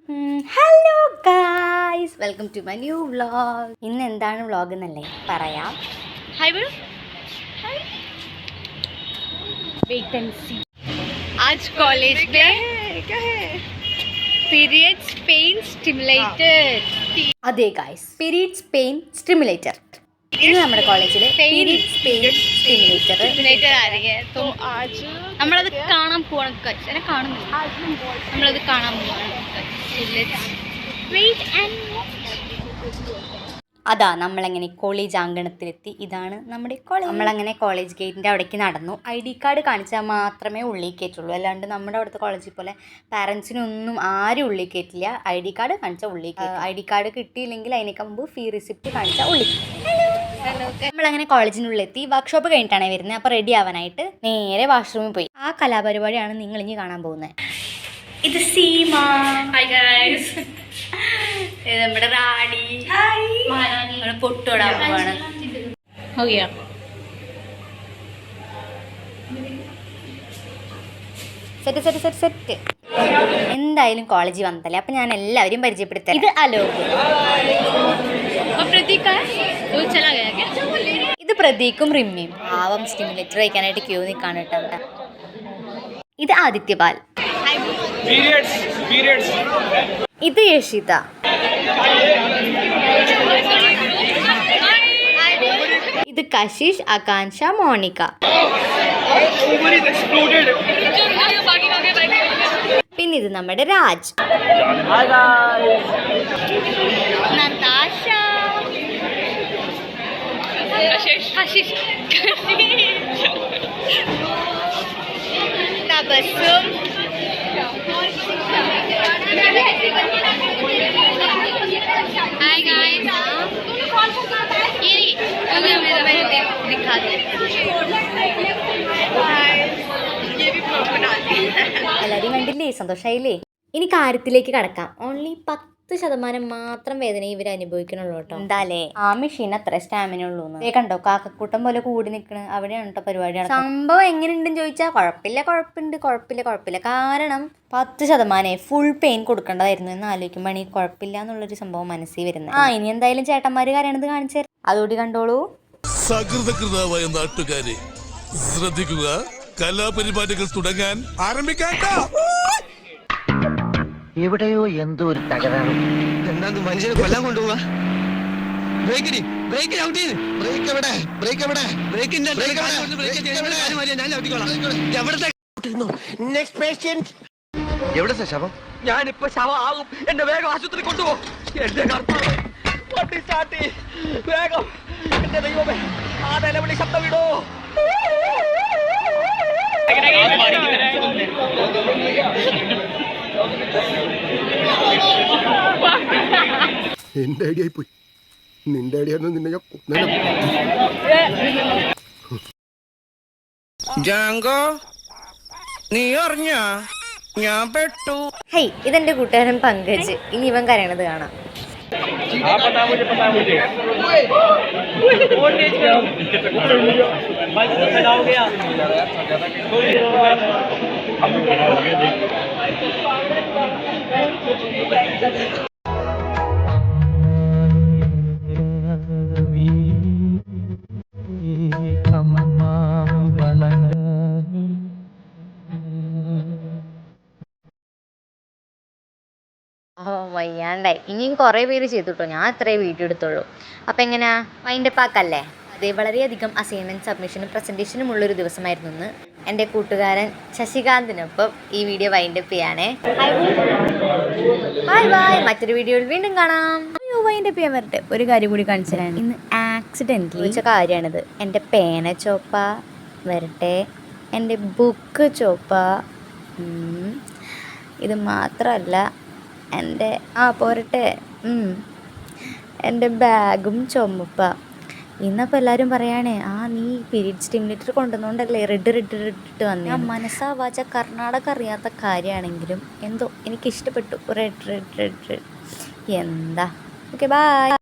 Hello guys, welcome to my new vlog. ഇന്ന് എന്താണ് vlog എന്നല്ലേ പറയാം. आज कॉलेज में पीरियड्स पेन स्टिमुलेटर. അതെ ഗായ്സ്, പീരീഡ്സ് പെയിൻ സ്റ്റിമുലേറ്റർ. ഇന്ന് നമ്മുടെ കോളേജിൽ പീരീഡ്സ് പെയിൻ സ്റ്റിമുലേറ്റർ आ रही है. तो आज നമ്മളത് കാണാൻ പോവാണ്. എന്നെ കാണുന്നില്ല. നമ്മളത് കാണാൻ പോവാണ്. അതാ നമ്മളങ്ങനെ കോളേജ് അങ്കണത്തിലെത്തി. ഇതാണ് നമ്മുടെ കോളേജ്. നമ്മളങ്ങനെ കോളേജ് ഗേറ്റിൻ്റെ അവിടേക്ക് നടന്നു. ID കാർഡ് കാണിച്ചാൽ മാത്രമേ ഉള്ളിൽ കയറ്റുള്ളൂ. അല്ലാണ്ട് നമ്മുടെ അവിടുത്തെ കോളേജിൽ പോലെ പാരൻസിനൊന്നും ആരും ഉള്ളിൽ കയറ്റില്ല. ID കാർഡ് കാണിച്ചാൽ ഉള്ളിൽ കയറ്റും. ID കാർഡ് കിട്ടിയില്ലെങ്കിൽ അതിനൊക്കെ മുമ്പ് ഫീ റിസിപ്റ്റ് കാണിച്ചാൽ ഉള്ളിൽ. നമ്മളങ്ങനെ കോളേജിനുള്ളിലെത്തി. വർക്ക്ഷോപ്പ് കഴിഞ്ഞിട്ടാണ് വരുന്നത്. അപ്പോൾ റെഡി ആവാനായിട്ട് നേരെ വാഷ്റൂമിൽ പോയി. ആ കലാപരിപാടിയാണ് നിങ്ങൾ ഇനി കാണാൻ പോകുന്നത്. ഇത് സീമ. Hi guys. ഇത് നമ്മുടെ റാണി. നമ്മുടെ പൊട്ടോടാൻ പോവാണ്. हो गया. സെറ്റ്. എന്തായാലും കോളേജിൽ വന്നതല്ലേ, അപ്പം ഞാൻ എല്ലാവരും പരിചയപ്പെടുത്താം. ഇത് അലോക്. और प्रतीक है वो चला गया क्या? ഇത് പ്രതീകും റിമ്മിയും. പാവം സ്റ്റിമുലേറ്റർ വയ്ക്കാനായിട്ട് ക്യൂ നിൽക്കാണ് കേട്ടോ. ഇത് ആദിത്യപാൽ. ഇത് യഷിത. ഇത് കശിഷ്, ആകാംക്ഷ, മോണിക്ക. പിന്നെ ഇത് നമ്മുടെ Raj. Natasha. Ashish. Tabassum. Hi guys. ये मेरा दिखा दे. ये भी बना दी. എല്ലാവരും കണ്ടില്ലേ? സന്തോഷമായില്ലേ? ഇനി കാര്യത്തിലേക്ക് കടക്കാം. ഓൺലി 10% മാത്രം വേദന ഇവർ അനുഭവിക്കണുള്ളൂ കേട്ടോ. എന്താലേ ആ മെഷീൻ അത്ര സ്റ്റാമിന ഉള്ളൂ. കണ്ടോ കാക്കക്കൂട്ടം പോലെ കൂടി നിൽക്കണ്. അവിടെയാണ് കേട്ടോ പരിപാടിയാണ്. സംഭവം എങ്ങനെയുണ്ടെന്ന് ചോദിച്ചാൽ കുഴപ്പമില്ല. കാരണം 10% ഫുൾ പെയിൻ കൊടുക്കേണ്ടതായിരുന്നു എന്ന് ആലോചിക്കുമ്പോൾ ഈ കുഴപ്പമില്ല എന്നുള്ളൊരു സംഭവം മനസ്സിൽ വരുന്നത്. ഇനി എന്തായാലും ചേട്ടന്മാര് കാര്യണത് കാണിച്ചു തരാം. അതോടി കണ്ടോളൂ. സകൃതകൃതമായ നാട്ടുകാരെ ശ്രദ്ധിക്കുക, കലാപരിപാടികൾ തുടങ്ങാൻ ആരംഭിക്കാൻ. എവിടെയോ എന്തോ ഒരു തകരാറ്. എന്താ മനുഷ്യനെ കൊല്ലാൻ കൊണ്ടുപോവാ? എവിടെ ശവം? ഞാനിപ്പോ ശവം ആവും. എന്നെ വേഗം ആശുപത്രി കൊണ്ടുപോ. എന്റെ കർത്താവേ, വണ്ടി സ്റ്റാർട്ട് ചെയ്യ്. വേഗം. എന്റെ ദൈവമേ, ആ നിലവിളി ശബ്ദം വിടോ. എന്റെ ഐഡിയ പോയി. നിന്റെ ഐഡിയ നിന്നെ ഞാൻ ജാങ്കോ, നീ അറിഞ്ഞ ഞാൻ പെട്ടു. ഹേയ്, ഇതെന്റെ കൂട്ടുകാരൻ പങ്കജ്. ഇനി ഇവൻ കരയണത് കാണാം. വയ്യാണ്ടായി. ഇനിയും കുറേ പേര് ചെയ്തുട്ടോ. ഞാൻ അത്രേ വീഡിയോ എടുത്തുള്ളൂ. അപ്പം എങ്ങനെയാ വൈൻഡപ്പ് ആക്കല്ലേ? അതെ, വളരെയധികം അസൈൻമെൻറ്റ് സബ്മിഷനും പ്രസൻറ്റേഷനും ഉള്ളൊരു ദിവസമായിരുന്നു ഇന്ന്. എൻ്റെ കൂട്ടുകാരൻ ശശികാന്തിനൊപ്പം ഈ വീഡിയോ വൈൻഡപ്പ് ചെയ്യാനേ. ബൈ. മറ്റൊരു വീഡിയോയിൽ വീണ്ടും കാണാം. വൈൻഡപ്പ് ചെയ്യാൻ വരട്ടെ. ഒരു കാര്യം കൂടി കാണിച്ചു തരാൻ. ഇന്ന് ആക്സിഡൻ്റലി വെച്ച കാര്യമാണിത്. എൻ്റെ പേന ചോപ്പ വരട്ടെ, എൻ്റെ ബുക്ക് ചോപ്പ. ഇത് മാത്രമല്ല, എൻ്റെ പോരട്ടെ, എൻ്റെ ബാഗും ചുമപ്പ. ഇന്നപ്പോൾ എല്ലാവരും പറയുകയാണേ, നീ പീരീഡ് സ്റ്റിമുലേറ്റർ കൊണ്ടുവന്നുകൊണ്ടല്ലേ റെഡ് ഇട്ട് വന്നേ. ഞാൻ മനസ്സാ വാച കർണാടക അറിയാത്ത കാര്യമാണെങ്കിലും എന്തോ എനിക്കിഷ്ടപ്പെട്ടു. റെഡ് എന്താ. Okay, by.